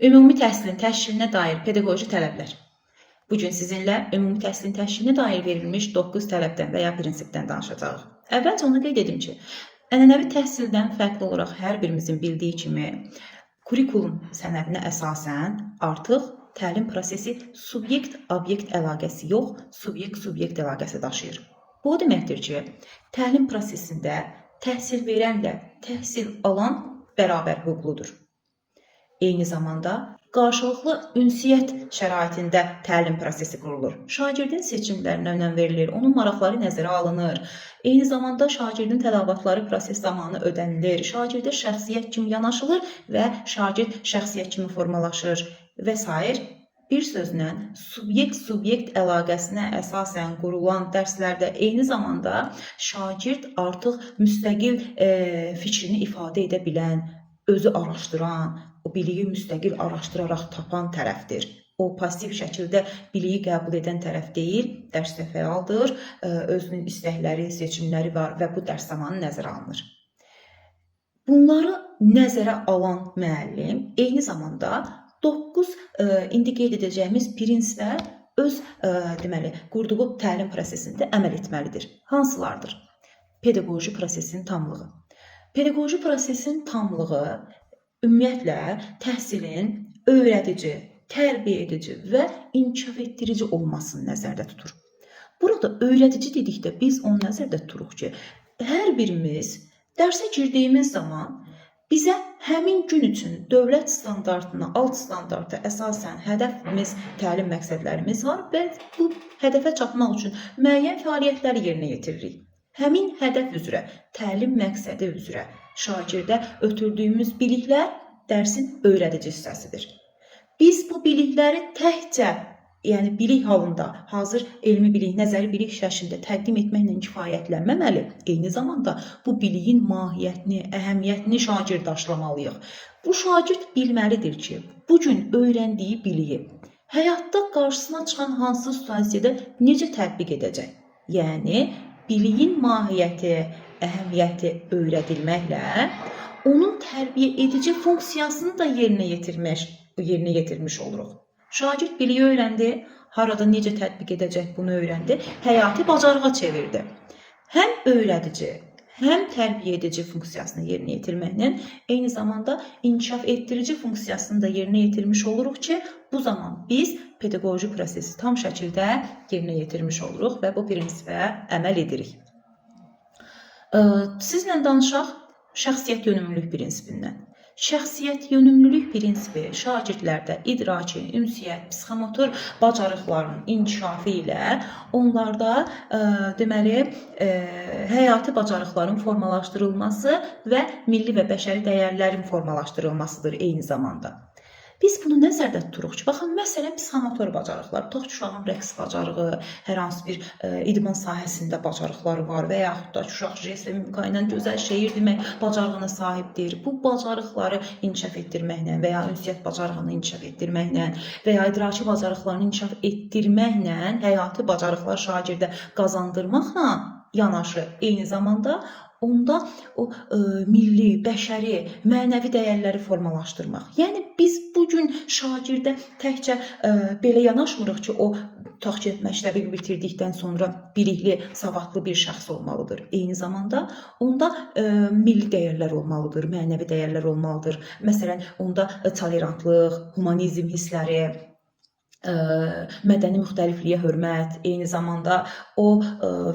Ümumi təhsilin təşkilinə dair pedaqoji tələblər. Bugün sizinlə ümumi təhsilin təşkilinə dair verilmiş 9 tələbdən və ya prinsipdən danışacağıq. Əvvəlcə onu qeyd edim ki, ənənəvi təhsildən fərqli olaraq hər birimizin bildiyi kimi kurikulum sənədinə əsasən artıq təlim prosesi subyekt-obyekt əlaqəsi yox, subyekt-subyekt əlaqəsi daşıyır. Bu o deməkdir ki, təlim prosesində təhsil verənlə təhsil alan bərabər hüquqludur. Eyni zamanda qarşılıqlı ünsiyyət şəraitində təlim prosesi qurulur. Şagirdin seçimlərinə önəm verilir, onun maraqları nəzərə alınır. Eyni zamanda şagirdin tələbatları proses zamanı ödənilir. Şagirdə şəxsiyyət kimi yanaşılır və şagird şəxsiyyət kimi formalaşır və s. Bir sözlə, subyekt-subyekt əlaqəsinə əsasən qurulan dərslərdə eyni zamanda şagird artıq müstəqil fikrini ifadə edə bilən, özü araşdıran, o biliyi müstəqil araşdıraraq tapan tərəfdir. O pasiv şəkildə biliyi qəbul edən tərəf deyil, dərsdə fəaldır, özünün istəkləri, seçimləri var və bu dərs zamanı nəzərə alınır. Bunları nəzərə alan müəllim eyni zamanda 9 indi qeyd edəcəyimiz prinsipə öz qurduğu təlim prosesində əməl etməlidir. Hansılardır? Pedaqoji prosesin tamlığı. Pedaqoji prosesin tamlığı ümumiyyətlə təhsilin öyrədici, tərbiyə edici və inkişaf etdirici olmasını nəzərdə tutur. Burada öyrədici dedikdə biz onu nəzərdə tuturuq ki, hər birimiz dərsə girdiyimiz zaman bizə həmin gün üçün dövlət standartına, alt standarta əsasən hədəfimiz, təlim məqsədlərimiz var və bu hədəfə çatmaq üçün müəyyən fəaliyyətləri yerinə yetiririk. Həmin hədəf üzrə, təlim məqsədi üzrə şagirdə ötürdüyümüz biliklər dərsin öyrədici hissəsidir. Biz bu bilikləri təkcə, yəni bilik halında, hazır elmi bilik, nəzəri bilik şəklində təqdim etməklə kifayətlənməməli, eyni zamanda bu biliyin mahiyyətini, əhəmiyyətini şagird aşılamalıyıq. Bu şagird bilməlidir ki, bugün öyrəndiyi biliyi həyatda qarşısına çıxan hansı situasiyada necə tətbiq edəcək? Yəni, biliyin mahiyyəti, əhəmiyyəti öyrədilməklə onun tərbiyə edici funksiyasını da yerinə yetirmiş oluruq. Şagird biliyi öyrəndi, harada necə tətbiq edəcək bunu öyrəndi, həyati bacarığa çevirdi. Həm öyrədici, həm tərbiyə edici funksiyasını yerinə yetirməklə eyni zamanda inkişaf etdirici funksiyasını da yerinə yetirmiş oluruq ki, bu zaman biz pedaqoji prosesi tam şəkildə yerinə yetirmiş oluruq və bu prinsipə əməl edirik. Sizlə danışaq şəxsiyyət yönümlülük prinsipindən. Şəxsiyyət yönümlülük prinsipi şagirdlərdə idraki, ünsiyyət, psixomotor bacarıqlarının inkişafı ilə onlarda həyati bacarıqların formalaşdırılması və milli və bəşəri dəyərlərin formalaşdırılmasıdır eyni zamanda. Biz bunu nəzərdə tuturuq ki, baxın, məsələn, psixomotor bacarıqlar, tutaq ki, uşağın rəqs bacarığı, hər hansı bir idman sahəsində bacarıqları var və yaxud da ki, uşaq jest və mimika ilə gözəl şeir demək bacarığına sahibdir. Bu bacarıqları inkişaf etdirməklə və ya ünsiyyət bacarığını inkişaf etdirməklə və ya idraki bacarıqlarını inkişaf etdirməklə həyati bacarıqlar şagirdə qazandırmaqla yanaşı, eyni zamanda onda o milli, bəşəri, mənəvi dəyərləri formalaşdırmaq. Yəni, biz bugün şagirdə təkcə belə yanaşmırıq ki, o tutaq ki, məktəbi bitirdikdən sonra bilikli, savadlı bir şəxs olmalıdır. Eyni zamanda onda milli dəyərlər olmalıdır, mənəvi dəyərlər olmalıdır. Məsələn, onda tolerantlıq, humanizm hissləri, mədəni müxtəlifliyə hörmət, eyni zamanda o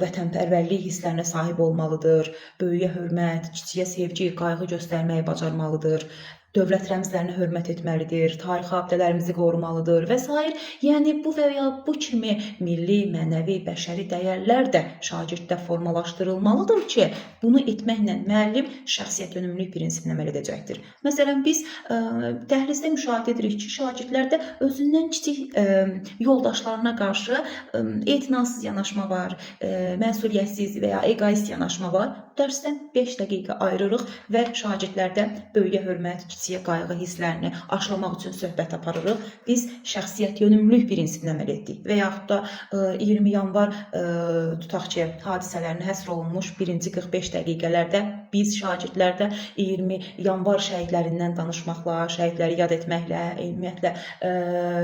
vətənpərvərlik hisslərinə sahib olmalıdır, böyüyə hörmət, kiçiyə sevgi, qayğı göstərməyi bacarmalıdır, dövlət rəmzlərinə hörmət etməlidir, tarixi abidələrimizi qorumalıdır və s. Yəni, bu və ya bu kimi milli, mənəvi, bəşəri dəyərlər də şagirddə formalaşdırılmalıdır ki, bunu etməklə müəllim şəxsiyyət yönümlülük prinsipinə əməl edəcəkdir. Məsələn, biz dəhlizdə müşahidə edirik ki, şagirdlərdə özündən kiçik yoldaşlarına qarşı etinasız yanaşma var, məsuliyyətsiz və ya egoist yanaşma var. dərsdən 5 dəqiqə ayırırıq və şagirdlərdə böyüyə hörmət, kiçiyə qayğı hisslərini aşılamaq üçün söhbət aparırıq. Biz şəxsiyyət yönümlülük prinsipini əməl etdik və yaxud da 20 yanvar tutaq ki, hadisələrinə həsr olunmuş birinci 45 dəqiqələrdə biz şagirdlərdə 20 yanvar şəhidlərindən danışmaqla, şəhidləri yad etməklə, ümumiyyətlə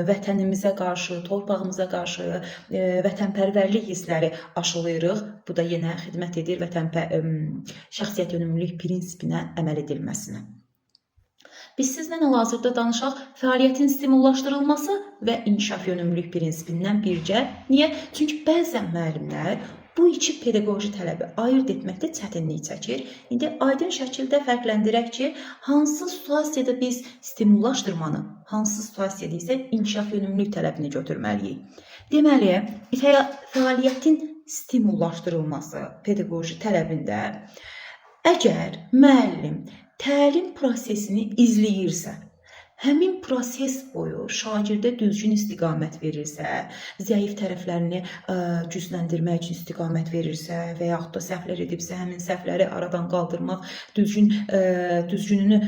vətənimizə qarşı, torpağımıza qarşı vətənpərvərlik hissləri aşılayırıq. Bu da yenə xidmət edir şəxsiyyət yönümlülük prinsipinə əməl edilməsinə. Biz sizlə hal-hazırda danışaq fəaliyyətin stimullaşdırılması və inkişaf yönümlülük prinsipindən bircə. Niyə? Çünki bəzən müəllimlər bu iki pedaqoji tələbi ayırt etməkdə çətinlik çəkir. İndi aydın şəkildə fərqləndirək ki, hansı situasiyada biz stimullaşdırmanı, hansı situasiyada isə inkişaf yönümlülük tələbini götürməliyik. Deməli, fəaliyyətin stimullaşdırılması pedaqoji tələbində əgər müəllim təlim prosesini izləyirsə, həmin proses boyu şagirdə düzgün istiqamət verirsə, zəif tərəflərini gücləndirmək üçün istiqamət verirsə və yaxud da səhvlər edibsə, həmin səhvləri aradan qaldırmaq, düzgününü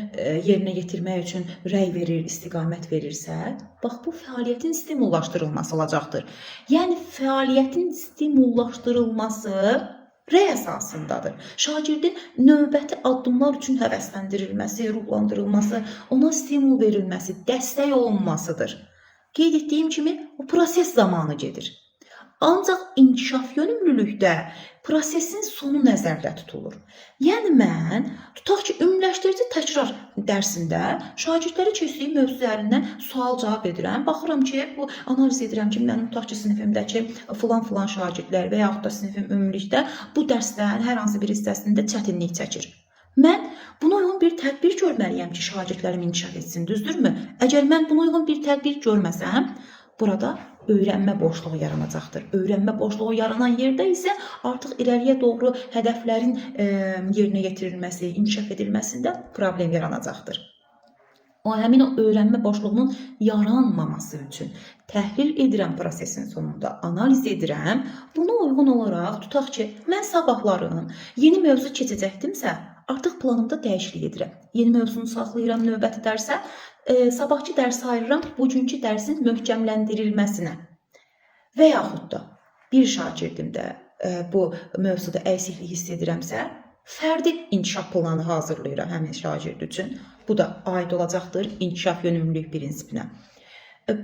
yerinə yetirmək üçün rəy verir, istiqamət verirsə, bax bu fəaliyyətin stimullaşdırılması olacaqdır. Yəni fəaliyyətin stimullaşdırılması rəy əsasındadır. Şagirdin növbəti addımlar üçün həvəsləndirilməsi, ruhlandırılması, ona stimul verilməsi, dəstək olunmasıdır. Qeyd etdiyim kimi, o proses zamanı gedir. Ancaq inkişaf yönümlülükdə prosesin sonu nəzərdə tutulur. Yəni mən, tutaq ki, ümumiləşdirici təkrar dərsində şagirdləri keçdiyi mövzu üzərindən sual-cavab edirəm. Baxıram ki, bu analiz edirəm ki, mənim tutaq ki, sinifimdəki filan şagirdlər və yaxud da sinifim ümumilikdə bu dərsdən hər hansı bir hissəsində çətinlik çəkir. Mən buna uyğun bir tədbir görməliyəm ki, şagirdlərim inkişaf etsin, düzdürmü? Əgər mən buna uyğun bir tədbir görməsəm, burada öyrənmə boşluğu yaranacaqdır. Öyrənmə boşluğu yaranan yerdə isə artıq irəliyə doğru hədəflərin yerinə yetirilməsi, inkişaf edilməsində problem yaranacaqdır. Həmin o öyrənmə boşluğunun yaranmaması üçün təhlil edirəm prosesin sonunda, analiz edirəm. Buna uyğun olaraq, tutaq ki, mən sabahların yeni mövzu keçəcəkdimsə, artıq planımda dəyişiklik edirəm. Yeni mövzunu saxlayıram növbəti dərsə, sabahki dərsi ayırıram bugünkü dərsin möhkəmləndirilməsinə. Və yaxud da bir şagirdimdə bu mövzuda əksiklik hiss edirəmsə, fərdi inkişaf planı hazırlayıram həmin şagird üçün. Bu da aid olacaqdır inkişaf yönümlülük prinsipinə.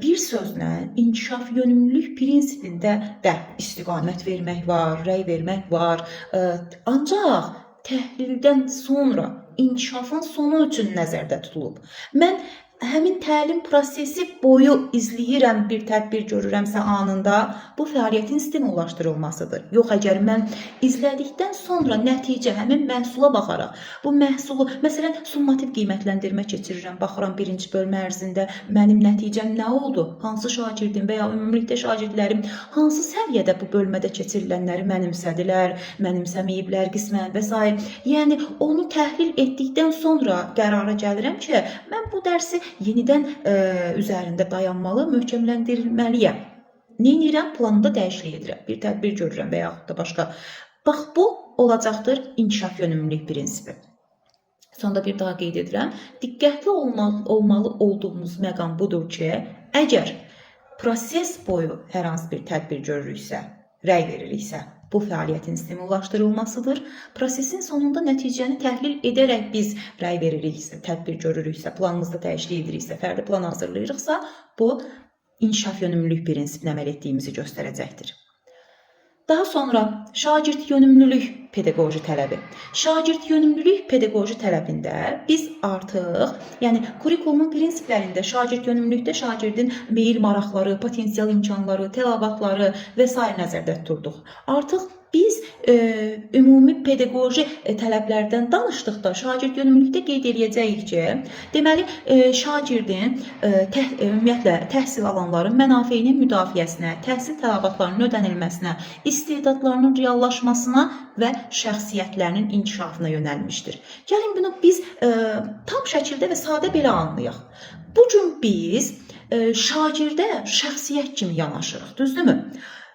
Bir sözlə, inkişaf yönümlülük prinsipində də istiqamət vermək var, rəy vermək var. Ancaq təhlildən sonra inkişafın sonu üçün nəzərdə tutulub. Mən həmin təlim prosesi boyu izləyirəm, bir tədbir görürəmsə anında, bu fəaliyyətin stimullaşdırılmasıdır. Yox, əgər mən izlədikdən sonra nəticə həmin məhsula baxaraq, bu məhsulu, məsələn, summativ qiymətləndirmə keçirirəm, baxıram birinci bölmə ərzində mənim nəticəm nə oldu, hansı şagirdim və ya ümumilikdə şagirdlərim hansı səviyyədə bu bölmədə keçirilənləri mənimsədilər, mənimsəməyiblər qismən və s. Yəni, onu təhlil etdikdən sonra qərara gəlirəm ki, mən bu dərsi yenidən üzərində dayanmalı, möhkəmləndirilməliyəm. Neynirəm? Planında dəyişiklik edirəm. Bir tədbir görürəm və yaxud da başqa. Bax, bu olacaqdır inkişaf yönümlülük prinsipi. Sonda bir daha qeyd edirəm. Diqqətli olmalı olduğumuz məqam budur ki, əgər proses boyu hər hansı bir tədbir görürüksə, rəy veririksə, bu fəaliyyətin stimullaşdırılmasıdır. Prosesin sonunda nəticəni təhlil edərək biz rəy veririksə, tədbir görürüksə, planımızda dəyişiklik ediriksə, fərdi plan hazırlayırıqsa, bu inkişaf yönümlülük prinsipini əməl etdiyimizi göstərəcəkdir. Daha sonra şagird yönümlülük pedaqoji tələbi. Şagird yönümlülük pedaqoji tələbində biz artıq, yəni kurikulumun prinsiplərində şagird yönümlülükdə şagirdin meyil maraqları, potensial imkanları, tələbatları və s. nəzərdə tuturduq. Artıq biz ümumi pedaqoji tələblərdən danışdıqda şagird yönümlülükdə qeyd edəcəyik ki, deməli, şagirdin ümumiyyətlə təhsil alanların mənafeyinin müdafiəsinə, təhsil tələbatlarının ödənilməsinə, istedadlarının reallaşmasına və şəxsiyyətlərinin inkişafına yönəlmişdir. Gəlin bunu biz tam şəkildə və sadə belə anlayaq. Bugün biz şagirdə şəxsiyyət kimi yanaşırıq, düzdürmü?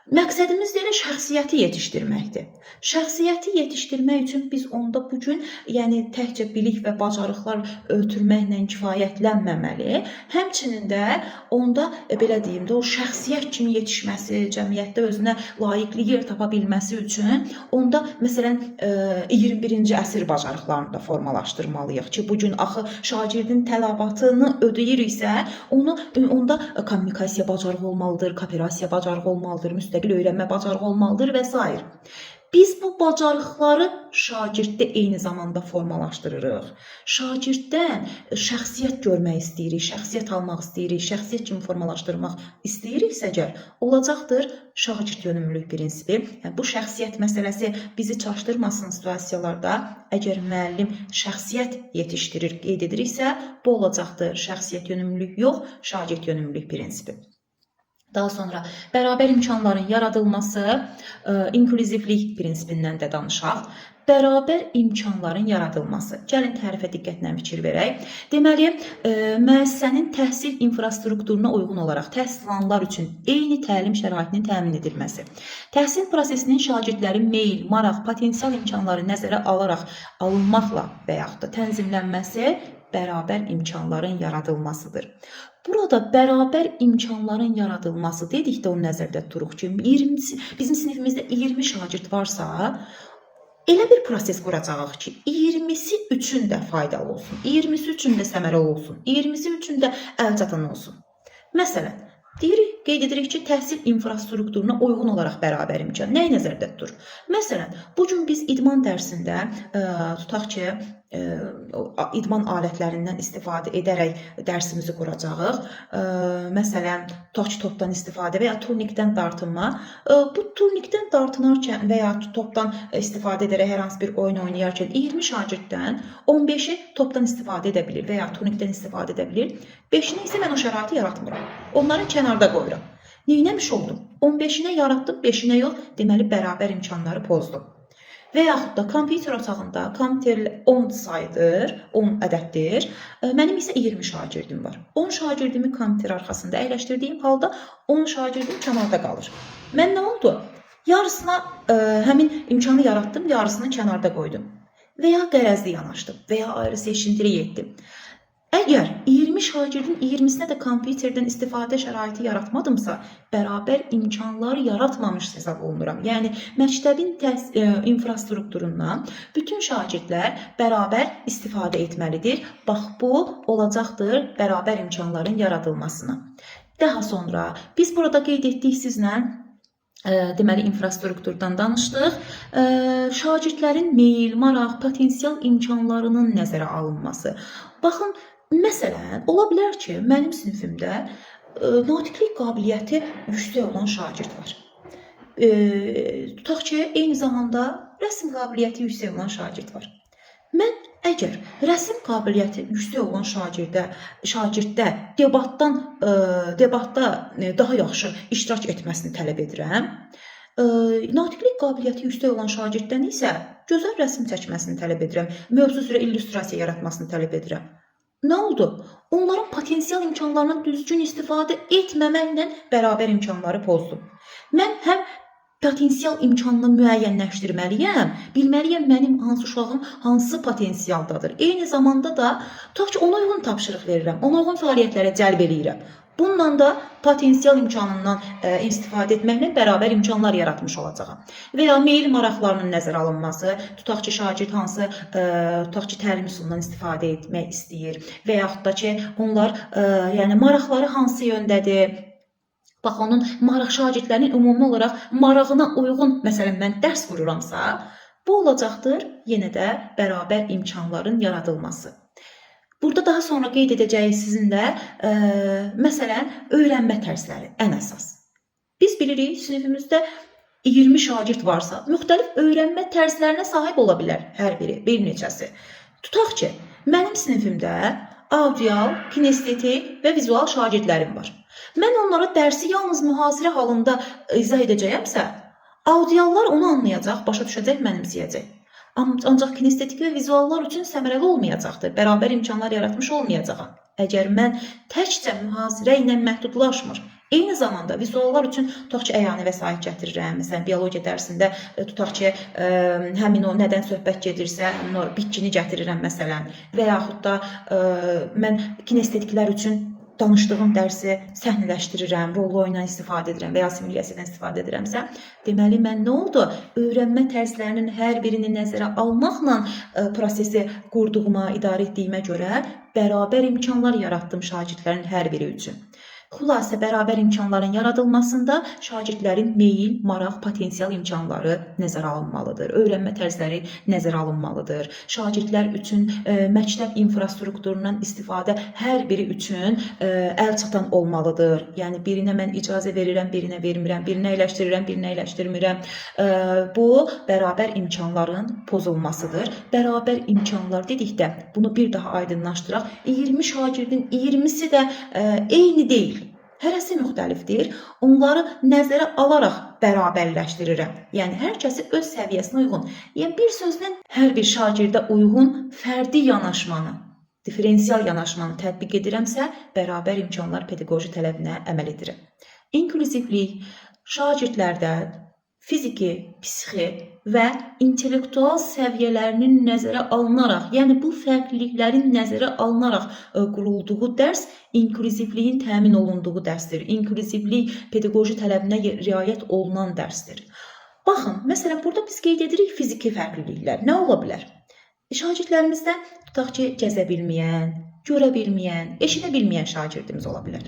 Məqsədimiz də elə şəxsiyyəti yetişdirməkdir. Şəxsiyyəti yetişdirmək üçün biz onda bu gün, yəni təkcə bilik və bacarıqlar ötürməklə kifayətlənməməli, həmçinin də onda belə deyim də o şəxsiyyət kimi yetişməsi, cəmiyyətdə özünə layiqli yer tapa bilməsi üçün onda məsələn 21-ci əsr bacarıqlarını da formalaşdırmalıyıq ki, bu gün axı şagirdin tələbatını ödəyiriksə, onda kommunikasiya bacarığı olmalıdır, kooperasiya bacarığı olmalıdır, müstəqil öyrənmə bacarığı olmalıdır və s. Biz bu bacarıqları şagirddə eyni zamanda formalaşdırırıq. Şagirddən şəxsiyyət görmək istəyirik, şəxsiyyət almaq istəyirik, şəxsiyyət kimi formalaşdırmaq istəyiriksə əgər, olacaqdır şagird yönümlülük prinsipi. Yəni, bu şəxsiyyət məsələsi bizi çaşdırmasın situasiyalarda. Əgər müəllim şəxsiyyət yetişdirir, qeyd ediriksə, bu olacaqdır şəxsiyyət yönümlülük yox, şagird yönümlülük prinsipi. Daha sonra bərabər imkanların yaradılması, inklüzivlik prinsipindən də danışaq. Bərabər imkanların yaradılması. Gəlin tərifə diqqətlə fikir verək. Deməli, müəssisənin təhsil infrastrukturuna uyğun olaraq təhsil alanlar üçün eyni təlim şəraitinin təmin edilməsi. Təhsil prosesinin şagirdlərin meyl, maraq, potensial imkanları nəzərə alaraq alınmaqla və yaxud da tənzimlənməsi bərabər imkanların yaradılmasıdır. Burada bərabər imkanların yaradılması dedikdə onu nəzərdə tuturuq ki, bizim sinifimizdə 20 şagird varsa, elə bir proses quracağıq ki, 20-si üçün də faydalı olsun, 20-si üçün də səmərəli olsun, 20-si üçün də əlçatan olsun. Məsələn, qeyd edirik ki, təhsil infrastrukturuna uyğun olaraq bərabər imkan. Nəyi nəzərdə tutur? Məsələn, bugün biz idman dərsində tutaq ki, idman alətlərindən istifadə edərək dərsimizi quracağıq. Məsələn, tutaq ki, topdan istifadə və ya turnikdən dartınma. Bu turnikdən dartınarkən və ya topdan istifadə edərək hər hansı bir oyun oynayarkən 20 şagirddən 15-i topdan istifadə edə bilir və ya turnikdən istifadə edə bilir. 5-ini isə mən o şəraiti yaratmıram. Onları kənarda qoyuram. Neynəmiş oldum? 15-inə yaratdım, 5-inə yox, deməli bərabər imkanları pozdum. Və yaxud da kompüter otağında kompüter 10 sayıdır, 10 ədəddir. Mənim isə 20 şagirdim var. 10 şagirdimi kompüter arxasında əyləşdirdiyim halda 10 şagirdim kənarda qalır. Mən nə oldu? Yarısına həmin imkanı yaratdım, yarısını kənarda qoydum. Və ya qərəzli yanaşdım və ya ayrı seçintili etdim. Əgər 20 şagirdin 20-sinə də kompüterdən istifadə şəraiti yaratmadımsa, bərabər imkanlar yaratmamış hesab olunuram. Yəni, məktəbin infrastrukturundan bütün şagirdlər bərabər istifadə etməlidir. Bax, bu olacaqdır bərabər imkanların yaradılmasına. Daha sonra biz burada qeyd etdik sizlə, deməli, infrastrukturdan danışdıq. Şagirdlərin meyil, maraq, potensial imkanlarının nəzərə alınması. Baxın, məsələn, ola bilər ki, mənim sinifimdə natiqlik qabiliyyəti yüksək olan şagird var. Tutaq ki, eyni zamanda rəsm qabiliyyəti yüksək olan şagird var. Mən əgər rəsm qabiliyyəti yüksək olan şagirddə debatda daha yaxşı iştirak etməsini tələb edirəm, natiqlik qabiliyyəti yüksək olan şagirddən isə gözəl rəsm çəkməsini tələb edirəm, mövzu üzrə illüstrasiya yaratmasını tələb edirəm. Nə oldu? Onların potensial imkanlarından düzgün istifadə etməməklə bərabər imkanları pozdum. Mən həm potensial imkanını müəyyənləşdirməliyəm, bilməliyəm mənim hansı uşağım hansı potensialdadır. Eyni zamanda da tutaq ki, ona uyğun tapşırıq verirəm, ona uyğun fəaliyyətlərə cəlb eləyirəm. Bununla da potensial imkanından istifadə etməklə bərabər imkanlar yaratmış olacağam. Və ya meyil maraqlarının nəzərə alınması, tutaq ki, şagird hansı təlim üsulundan istifadə etmək istəyir və yaxud da ki, onlar maraqları hansı yöndədir. Bax, onun şagirdlərin ümumi olaraq marağına uyğun, məsələn, mən dərs vururamsa, bu olacaqdır yenə də bərabər imkanların yaradılması. Burada daha sonra qeyd edəcəyik sizinlə, məsələn, öyrənmə tərzləri ən əsas. Biz bilirik, sinifimizdə 20 şagird varsa, müxtəlif öyrənmə tərzlərinə sahib ola bilər hər biri, bir neçəsi. Tutaq ki, mənim sinifimdə audial, kinestetik və vizual şagirdlərim var. Mən onlara dərsi yalnız mühasirə halında izah edəcəyəmsə, audiallar onu anlayacaq, başa düşəcək, mənimsəyəcək. Ancaq kinestetik və vizuallar üçün səmərəli olmayacaqdır, bərabər imkanlar yaratmış olmayacaqam. Əgər mən təkcə mühasirə ilə məhdudlaşmır, Eyni zamanda vizuallar üçün tutaq ki, əyani vəsait gətirirəm. Məsələn, biologiya dərsində tutaq ki, həmin o nədən söhbət gedirsə, həmin o bitkini gətirirəm məsələn. Və yaxud da mən kinestetiklər üçün danışdığım dərsi səhnələşdirirəm, rol oyundan istifadə edirəm və ya simulyasiyadan istifadə edirəmsə, deməli mən nə oldu? Öyrənmə tərzlərinin hər birini nəzərə almaqla prosesi qurduğuma, idarə etdiyimə görə bərabər imkanlar yaratdım şagirdlərin hər biri üçün. Xülasə, bərabər imkanların yaradılmasında şagirdlərin meyil, maraq, potensial imkanları nəzərə alınmalıdır. Öyrənmə tərzləri nəzərə alınmalıdır. Şagirdlər üçün məktəb infrastrukturundan istifadə hər biri üçün əlçatan olmalıdır. Yəni, birinə mən icazə verirəm, birinə vermirəm, birinə əyləşdirirəm, birinə əyləşdirmirəm. Bu, bərabər imkanların pozulmasıdır. Bərabər imkanlar dedikdə, bunu bir daha aydınlaşdıraq. 20 şagirdin 20'si də eyni deyil. Hərəsi müxtəlifdir. Onları nəzərə alaraq bərabərləşdirirəm. Yəni, hər kəsi öz səviyyəsinə uyğun. Yəni, bir sözlə hər bir şagirdə uyğun fərdi yanaşmanı, diferensial yanaşmanı tətbiq edirəmsə, bərabər imkanlar pedaqoji tələbinə əməl edirəm. İnklüzivlik şagirdlərdə fiziki, psixi və intellektual səviyyələrinin nəzərə alınaraq, yəni bu fərqliliklərin nəzərə alınaraq qurulduğu dərs inklüzivliyin təmin olunduğu dərsdir. İnklüzivlik pedaqoji tələbinə riayət olunan dərsdir. Baxın, məsələn, burada biz qeyd edirik fiziki fərqliliklər. Nə ola bilər? Şagirdlərimizdə tutaq ki, gəzə bilməyən, görə bilməyən, eşidə bilməyən şagirdimiz ola bilər.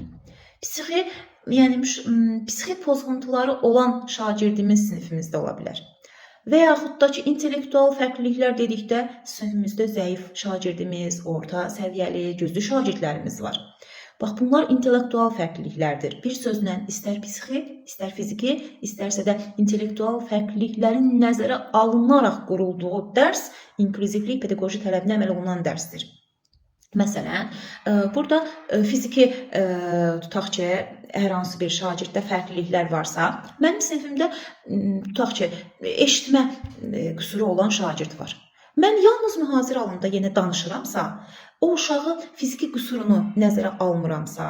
Psixi pozğuntuları olan şagirdimiz sinifimizdə ola bilər. Və yaxud da ki, intellektual fərqliliklər dedikdə sinifimizdə zəif şagirdimiz, orta səviyyəli, güclü şagirdlərimiz var. Bax, bunlar intellektual fərqliliklərdir. Bir sözlə istər psixi, istər fiziki, istərsə də intellektual fərqliliklərin nəzərə alınaraq qurulduğu dərs inklüzivlik pedaqoji tələbinə əməl olunan dərsdir. Məsələn, burada fiziki tutaq ki, hər hansı bir şagirddə fərqliliklər varsa, mənim sinifimdə tutaq ki, eşitmə qüsuru olan şagird var. Mən yalnız mühazir halında yenə danışıramsa, o uşağı fiziki qüsurunu nəzərə almıramsa,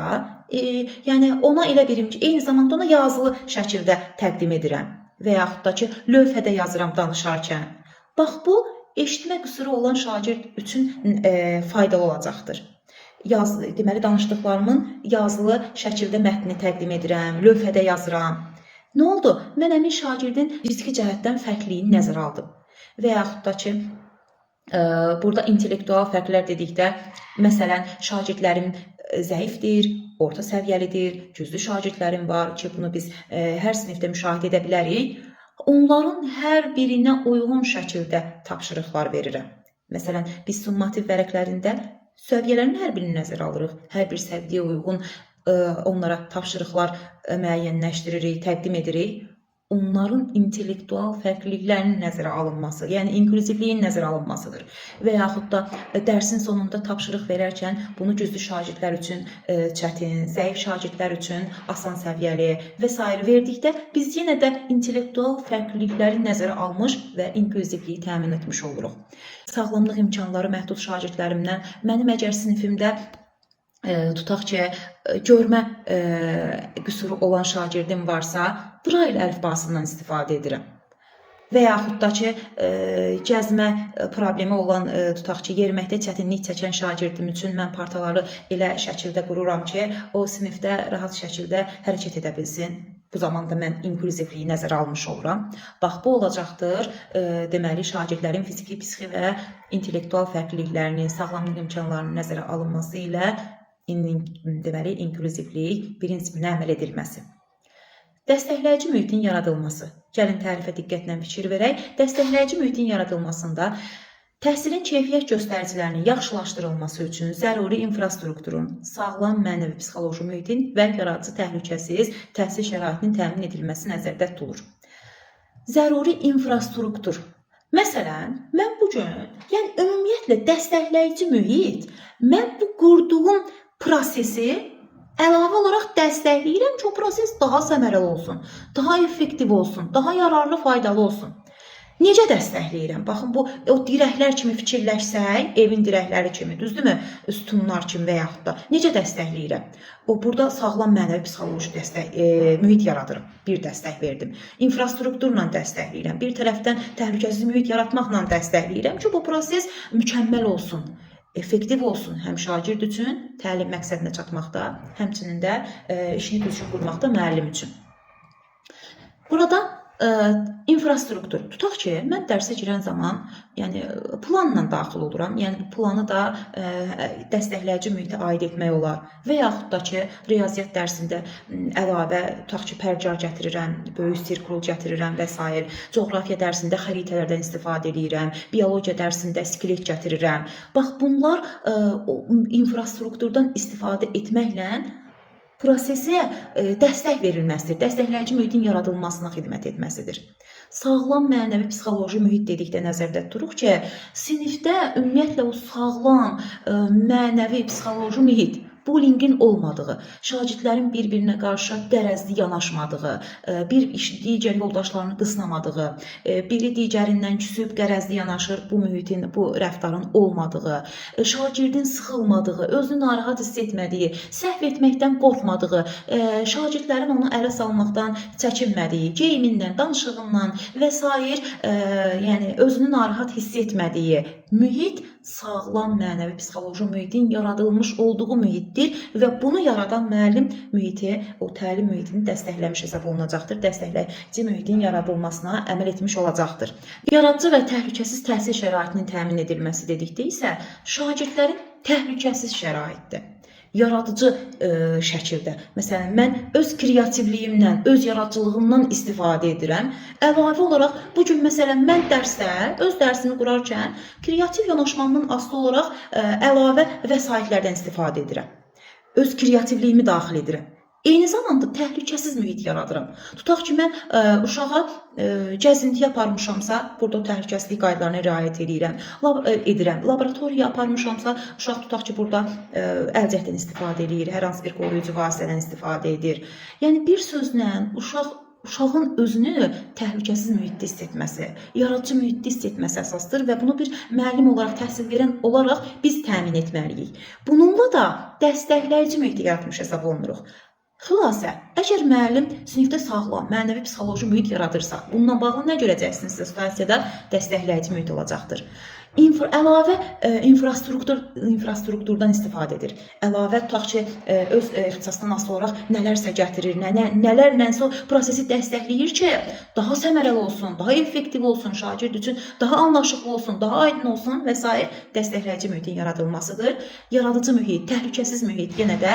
yəni ona elə birim ki, eyni zamanda ona yazılı şəkildə təqdim edirəm və yaxud da ki, lövhədə yazıram danışarkən. Bax, bu eşitmə qüsuru olan şagird üçün faydalı olacaqdır. Deməli, danışdıqlarımın yazılı şəkildə mətnini təqdim edirəm, lövhədə yazıram. Nə oldu? Mən həmin şagirdin fiziki cəhətdən fərqliyini nəzərə aldım. Və yaxud da ki, burada intellektual fərqlər dedikdə, məsələn, şagirdlərim zəifdir, orta səviyyəlidir, güclü şagirdlərim var ki, bunu biz hər sinifdə müşahidə edə bilərik. Onların hər birinə uyğun şəkildə tapşırıqlar verirəm. Məsələn, biz summativ vərəqlərində səviyyələrin hər birini nəzərə alırıq. Hər bir səviyyəyə uyğun onlara tapşırıqlar müəyyənləşdiririk, təqdim edirik. Onların intellektual fərqliliklərinin nəzərə alınması, yəni inklüzivliyin nəzərə alınmasıdır. Və yaxud da dərsin sonunda tapşırıq verərkən bunu güclü şagirdlər üçün çətin, zəif şagirdlər üçün asan səviyyəli və s. verdikdə biz yenə də intellektual fərqlilikləri nəzərə almış və inklüzivliyi təmin etmiş oluruq. Sağlamlıq imkanları məhdud şagirdlərimdən mənim əgər sinifimdə tutaq ki, görmə qüsuru olan şagirdim varsa, Braille əlifbasından istifadə edirəm. Və yaxud da ki, gəzmə problemi olan, tutaq ki, yeriməkdə çətinlik çəkən şagirdim üçün mən partaları elə şəkildə qururam ki, o sinifdə rahat şəkildə hərəkət edə bilsin. Bu zamanda mən inklüzivliyi nəzərə almış oluram. Bax, bu olacaqdır, deməli, şagirdlərin fiziki, psixi və intellektual fərqliliklərinin, sağlamlıq imkanlarının nəzərə alınması ilə deməli, inklüzivlik prinsipinə əməl edilməsi. Dəstəkləyici mühitin yaradılması. Gəlin tərifə diqqətlə fikir verək. Dəstəkləyici mühitin yaradılmasında təhsilin keyfiyyət göstəricilərinin yaxşılaşdırılması üçün zəruri infrastrukturun, sağlam mənəvi psixoloji mühitin və yaradıcı təhlükəsiz təhsil şəraitinin təmin edilməsi nəzərdə tutulur. Zəruri infrastruktur. Məsələn, mən bugün, yəni ümumiyyətlə dəstəkləyici mühit, mən bu qurduğum prosesi əlavə olaraq dəstəkləyirəm ki, o proses daha səmərəli olsun, daha effektiv olsun, daha yararlı, faydalı olsun. Necə dəstəkləyirəm? Baxın, bu o dirəklər kimi fikirləşsək, evin dirəkləri kimi, düzdürmü? Sütunlar kimi və yaxud da necə dəstəkləyirəm? O burada sağlam mənəvi psixoloji mühit yaradırım. Bir dəstək verdim. İnfrastrukturla dəstəkləyirəm. Bir tərəfdən təhlükəsiz mühit yaratmaqla dəstəkləyirəm ki, bu proses mükəmməl olsun, effektiv olsun, həm şagird üçün təlim məqsədinə çatmaqda, həmçinin də işini düzgün qurmaqda müəllim üçün. Burada infrastruktur. Tutaq ki, mən dərsə girən zaman, yəni planla daxil oluram. Yəni planı da dəstəkləyici mühitə aid etmək olar. Və yaxud da ki, riyaziyyat dərsində əlavə, tutaq ki, pərcar gətirirəm, böyük sirkul gətirirəm və s. Coğrafiya dərsində xəritələrdən istifadə edirəm, biologiya dərsində skelet gətirirəm. Bax, bunlar infrastrukturdan istifadə etməklə prosesə dəstək verilməsidir, dəstəkləyici mühitin yaradılmasına xidmət etməsidir. Sağlam mənəvi psixoloji mühit dedikdə nəzərdə tuturuq ki, sinifdə ümumiyyətlə o sağlam mənəvi psixoloji mühit, bullyingin olmadığı, şagirdlərin bir-birinə qarşı qərəzli yanaşmadığı, digər yoldaşlarını qısnamadığı, biri digərindən küsüb qərəzli yanaşır, bu mühitin, bu rəftarın olmadığı, şagirdin sıxılmadığı, özünü narahat hiss etmədiyi, səhv etməkdən qorxmadığı, şagirdlərin onu ələ salmaqdan çəkinmədiyi, geyimindən, danışığından və s. Yəni özünü narahat hiss etmədiyi mühit sağlam mənəvi psixoloji mühitin yaradılmış olduğu mühitdir və bunu yaradan müəllim mühiti, o təlim mühitini dəstəkləmiş hesab olunacaqdır, dəstəkləyici mühitin yaradılmasına əməl etmiş olacaqdır. Yaradıcı və təhlükəsiz təhsil şəraitinin təmin edilməsi dedikdə isə şagirdlərin təhlükəsiz şəraitdə, yaradıcı şəkildə. Məsələn, mən öz kreativliyimdən, öz yaradıcılığımdan istifadə edirəm. Əlavə olaraq, bugün məsələn, mən dərsdə, öz dərsimi qurarkən kreativ yanaşmamdan asılı olaraq əlavə vəsaitlərdən istifadə edirəm. Öz kreativliyimi daxil edirəm. Eyni zamanda təhlükəsiz mühit yaradıram. Tutaq ki, mən uşağa gəzintiyə aparmışamsa, burada təhlükəsizlik qaydalarına riayət edirəm. Laboratoriya aparmışamsa, uşaq tutaq ki, burada əlcəkdən istifadə edir, hər hansı bir qoruyucu vasitədən istifadə edir. Yəni, bir sözlə uşağın özünü təhlükəsiz mühitdə hiss etməsi, yaradıcı mühitdə hiss etməsi əsasdır və bunu bir müəllim olaraq, təhsil verən olaraq biz təmin etməliyik. Bununla da dəstəkləyici mühiti yaratmış hesab olunuruq. Xülasə, əgər müəllim sinifdə sağlam, mənəvi psixoloji mühit yaradırsa, bununla bağlı nə görəcəksiniz? Situasiyada dəstəkləyici mühit olacaqdır. Əlavə infrastrukturdan istifadə edir. Əlavə tutaq ki, öz ixtisasından asılı olaraq nələrsə gətirir, nələrlənsə o prosesi dəstəkləyir ki, daha səmərəli olsun, daha effektiv olsun, şagird üçün daha anlaşıqlı olsun, daha aydın olsun və s. dəstəkləyici mühitin yaradılmasıdır. Yaradıcı mühit, təhlükəsiz mühit yenə də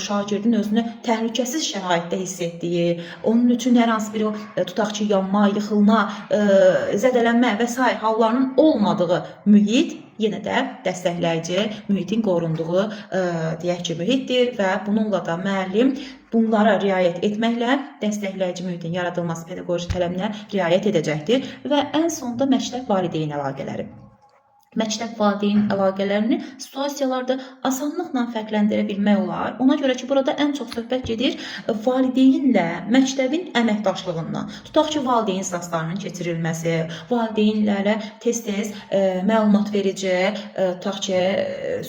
şagirdin özünü təhlükəsiz şəraitdə hiss etdiyi, onun üçün hər hansı bir tutaq ki, yanma, yıxılma, zədələnmə və s. hallarının olmadığı mühit yenə də dəstəkləyici mühitin qorunduğu deyək ki, mühitdir və bununla da müəllim bunlara riayət etməklə dəstəkləyici mühitin yaradılması pedaqoji tələbinə riayət edəcəkdir və ən sonda məktəb valideyn əlaqələri. Məktəb valideyn əlaqələrini situasiyalarda asanlıqla fərqləndirə bilmək olar. Ona görə ki, burada ən çox söhbət gedir valideynlə məktəbin əməkdaşlığından. Tutaq ki, valideyn iclaslarının keçirilməsi, valideynlərə tez-tez məlumat verici, tutaq ki,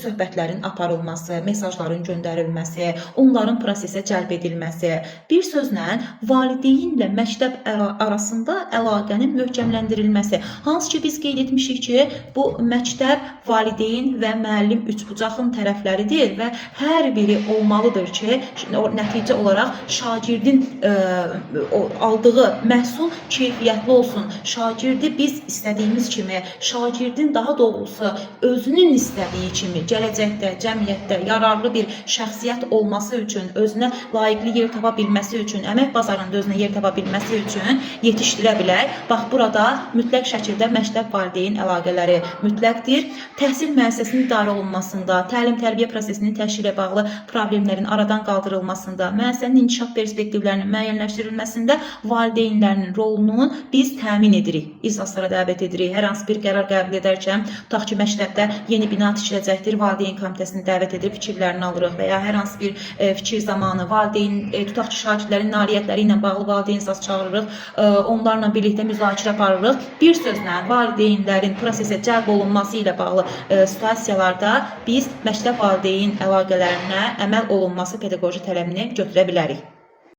söhbətlərin aparılması, mesajların göndərilməsi, onların prosesə cəlb edilməsi. Bir sözlə, valideynlə məktəb arasında əlaqənin möhkəmləndirilməsi. Hansı ki, biz qeyd etmişik ki, bu məktəb, valideyn və müəllim üçbucaqın tərəfləridir və hər biri olmalıdır ki, nəticə olaraq şagirdin aldığı məhsul keyfiyyətli olsun. Şagirdi biz istədiyimiz kimi, şagirdin daha doğrusu özünün istədiyi kimi gələcəkdə, cəmiyyətdə yararlı bir şəxsiyyət olması üçün, özünə layiqli yer tapa bilməsi üçün, əmək bazarında özünə yer tapa bilməsi üçün yetişdirə bilər. Bax, burada mütləq şəkildə məktəb valideyn əlaqələri, mütləq mütləqdir. Təhsil müəssisəsinin idarə olunmasında, təlim-tərbiyə prosesinin təşkili ilə bağlı problemlərin aradan qaldırılmasında, müəssisənin inkişaf perspektivlərinin müəyyənləşdirilməsində valideynlərin rolunu biz təmin edirik. İclaslara dəvət edirik. Hər hansı bir qərar qəbul edərkən, tutaq ki, məktəbdə yeni bina tikiləcəkdir, valideyn komitəsini dəvət edib fikirlərini alırıq və ya hər hansı bir fikir zamanı valideyn, tutaq ki, şagirdlərin nailiyyətləri ilə bağlı valideyn iclası çağırırıq, onlarla birlikdə müzakirə aparırıq. Bir sözlə, valideynlərin prosesə cəlb olunması ilə bağlı situasiyalarda biz məktəb valideyn əlaqələrinə əməl olunması pedaqoji tələbini götürə bilərik.